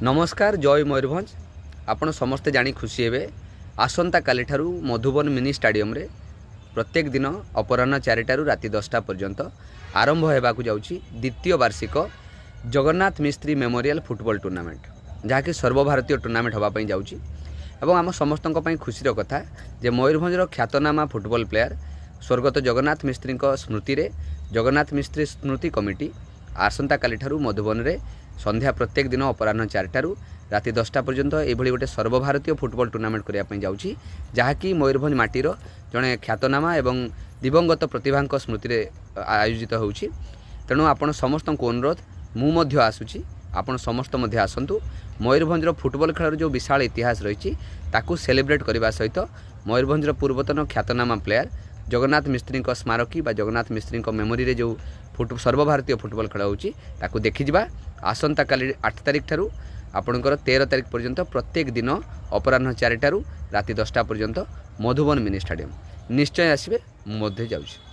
नमस्कार जय मयूरभंज आपण समस्ते जानी खुशी हेबे आसंता काली ठारू मधुबन मिनी स्टाडियम रे प्रत्येक दिन अपराह्न 4टारू राति 10टा पर्यंत आरंभ होबाकू जाउची द्वितीय वार्षिक जगन्नाथ मिस्त्री मेमोरियल फुटबॉल टूर्नामेंट जहाँकि सर्वभारतीय टूर्नामेंट होगापी जाउची एवं आम समस्तों पर खुशीर कथा जे मयूरभंजर ख्यातनामा फुटबॉल प्लेयर स्वर्गत जगन्नाथ मिस्त्री स्मृति रे जगन्नाथ मिस्त्री स्मृति कमिटी आसंता काली ठारू मधुबन रे संध्या प्रत्येक दिन अपराह्न 4टारू राति 10टा पर्यंत एभली गोटे सर्वभारतीय फुटबॉल टूर्नामेंट करने जाउची जहाँकि मयूरभंज माटीर जड़े ख्यातनामा एवं दिवंगत प्रतिभा स्मृति रे आयोजित होउची। तेणु आपण समस्त को अनुरोध मुझे आसूची आपण समस्त मध्य आसतु मयूरभंजर फुटबॉल खेल जो विशाल इतिहास रही सेलिब्रेट करने सहित मयूरभंजर पूर्वतन ख्यातनामा प्लेयर जगन्नाथ मिस्त्री स्मारकी बा जगन्नाथ मिस्त्री मेमोरी रे जो सर्वभारतीय फुटबॉल खेल होउची ताकू देखिजिबा आसंता काली 8 तारिख ठारू आपणकर 13 तारिख पर्यंत प्रत्येक दिन अपराह्न 4टारू राति 10टा पर्यंत मधुबन मिनी स्टाडियम निश्चय आसबे मध्य जाउची।